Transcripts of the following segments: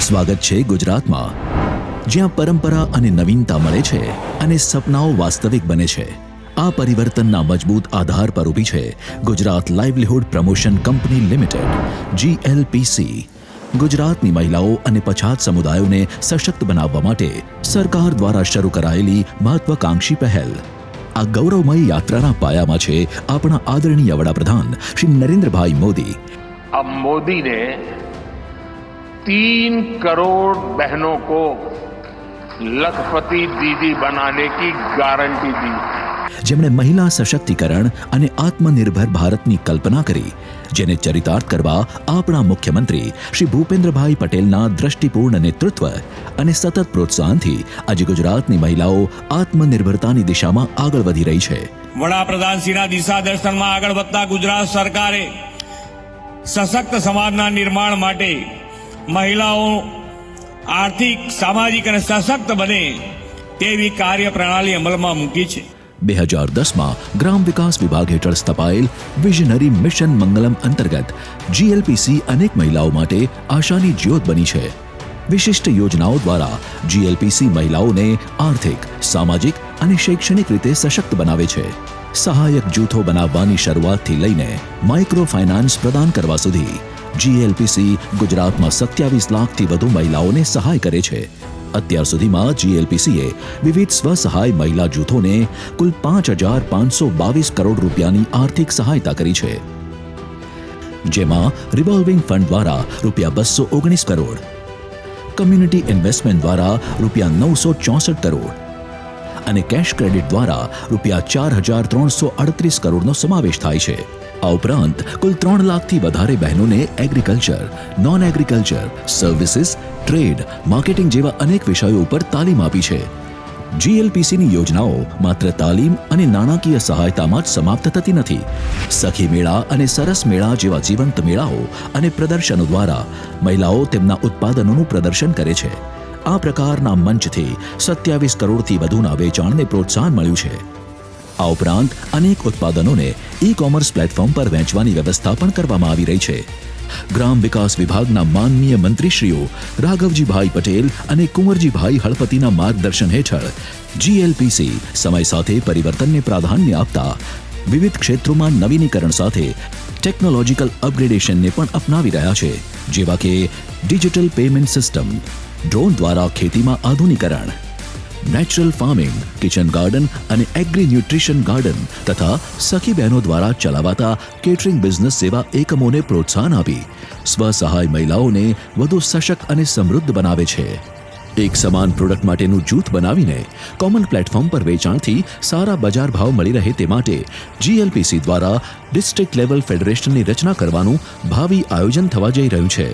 સ્વાગત છે ગુજરાતમાં, જ્યાં પરંપરા અને નવીનતા મળે છે અને સપનાઓ વાસ્તવિક બને છે. આ પરિવર્તનના મજબૂત આધાર પર ઊભી છે Gujarat livelihood promotion company limited GLPC. ગુજરાતની મહિલાઓ અને પછાત સમુદાયોને સશક્ત બનાવવા માટે સરકાર દ્વારા શરૂ કરાયેલી મહત્વાકાંક્ષી પહેલ. આ ગૌરવમય યાત્રાના પાયામાં છે આપણા આદરણીય વડાપ્રધાન શ્રી નરેન્દ્રભાઈ મોદી. अब मोदी ने 3 करोड़ बहनों को लखपति दीदी बनाने की गारंटी दी, જેમણે મહિલા સશક્તિકરણ અને આત્મનિર્ભર ભારતની કલ્પના કરી, જેને ચરિતાર્થ કરવા આપણા મુખ્યમંત્રી શ્રી ભૂપેન્દ્રભાઈ પટેલના દ્રષ્ટિપૂર્ણ નેતૃત્વ અને સતત પ્રોત્સાહનથી આજે ગુજરાતની મહિલાઓ આત્મનિર્ભરતાની દિશામાં આગળ વધી રહી છે. વડાપ્રધાનશ્રીના દિશા દર્શનમાં આગળ વધતા ગુજરાત સરકારે સશક્ત સમાજના નિર્માણ માટે મહિલાઓ આર્થિક, સામાજિક અને સશક્ત બને તેવી કાર્ય પ્રણાલી અમલમાં મૂકી છે. 2010માં ગ્રામ વિકાસ વિભાગ હેઠળ સ્થપાયેલ વિઝનરી મિશન મંગલમ અંતર્ગત GLPC અનેક મહિલાઓ માટે આશાની જ્યોત બની છે. વિશિષ્ટ યોજનાઓ દ્વારા GLPC મહિલાઓને આર્થિક, સામાજિક અને શૈક્ષણિક રીતે સશક્ત બનાવે છે. સહાયક જૂથો બનાવવાની શરૂઆતથી લઈને માઇક્રો ફાઇનાન્સ પ્રદાન કરવા સુધી GLPC ગુજરાતમાં 27 લાખથી વધુ મહિલાઓને સહાય કરે છે. અત્યાર સુધીમાં GLPCએ વિવિધ સ્વસહાય મહિલા જૂથોને કુલ 5,522 કરોડ રૂપિયાની આર્થિક સહાયતા કરી છે, જેમાં રિવોલ્વિંગ ફંડ દ્વારા રૂપિયા 219 કરોડ, કમ્યુનિટી ઇન્વેસ્ટમેન્ટ દ્વારા રૂપિયા 964 કરોડ અને કેશ ક્રેડિટ દ્વારા રૂપિયા 4,338 કરોડનો સમાવેશ થાય છે. આ ઉપરાંત કુલ 3 લાખથી વધારે બહેનોને agriculture, non agriculture, services, trade, marketing જેવા અનેક વિષયો ઉપર તાલીમ આપી છે. GLPCની યોજનાઓ માત્ર તાલીમ અને નાણાકીય સહાયતામાં જ સમાપ્ત થતી નથી. સખી મેળા અને સરસ મેળા જેવા જીવંત મેળાઓ અને પ્રદર્શનો દ્વારા મહિલાઓ તેમના ઉત્પાદનોનું પ્રદર્શન કરે છે. આ પ્રકારના મંચથી 27 કરોડથી વધુના વેચાણને પ્રોત્સાહન મળ્યું છે. આ ઉપરાંત અનેક ઉત્પાદનોને ઈ-કોમર્સ પ્લેટફોર્મ પર વેચવાની વ્યવસ્થા પણ કરવામાં આવી રહી છે. ગ્રામ વિકાસ વિભાગના માનનીય મંત્રીશ્રીઓ રાઘવજીભાઈ પટેલ અને કુંવરજીભાઈ હળપતિના માર્ગદર્શન હેઠળ GLPC સમય સાથે પરિવર્તનને પ્રાધાન્ય આપતા વિવિધ ક્ષેત્રોમાં નવીનીકરણ સાથે ટેકનોલોજીકલ અપગ્રેડેશનને પણ અપનાવી રહ્યા છે, જેવા કે ડિજિટલ પેમેન્ટ સિસ્ટમ, ડ્રોન દ્વારા ખેતીમાં આધુનિકરણ, નેચરલ ફાર્મિંગ, કિચન ગાર્ડન અને એગ્રી ન્યુટ્રિશન ગાર્ડન તથા સખી બહેનો દ્વારા ચલાવાતા કેટરિંગ બિઝનેસ જેવા એકમોને પ્રોત્સાહન આપી સ્વસહાય મહિલાઓને વધુ સશક્ત અને સમૃદ્ધ બનાવે છે. એક સમાન પ્રોડક્ટ માટેનું જૂથ બનાવીને કોમન પ્લેટફોર્મ પર વેચાણથી સારા બજાર ભાવ મળી રહે તે માટે GLPC દ્વારા ડિસ્ટ્રિક્ટ લેવલ ફેડરેશનની રચના કરવાનું ભાવિ આયોજન થવા જઈ રહ્યું છે.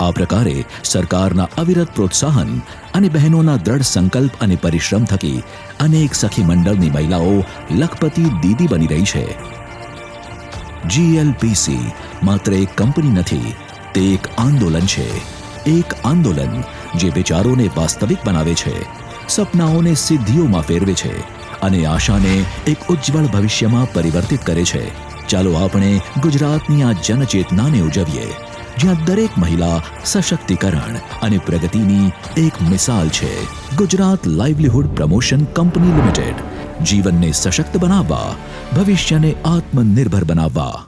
આ પ્રકારે સરકારના અવિરત પ્રોત્સાહન અને બહેનોના દ્રઢ સંકલ્પ અને પરિશ્રમ થકી અનેક સખી મંડળની મહિલાઓ લખપતિ દીદી બની રહી છે. GLPC માત્ર એક કંપની નથી, તે એક આંદોલન છે. એક આંદોલન જે વિચારોને વાસ્તવિક બનાવે છે, સપનાઓને સિદ્ધિઓમાં ફેરવે છે અને આશાને એક ઉજ્જવળ ભવિષ્યમાં પરિવર્તિત કરે છે. ચાલો આપણે ગુજરાતની આ જનચેતનાને ઉજવીએ, જ્યાં દરેક મહિલા સશક્તિકરણ અને પ્રગતિની એક મિસાલ છે. Gujarat livelihood promotion company limited, જીવનને સશક્ત બનાવવા, ભવિષ્યને આત્મનિર્ભર બનાવવા.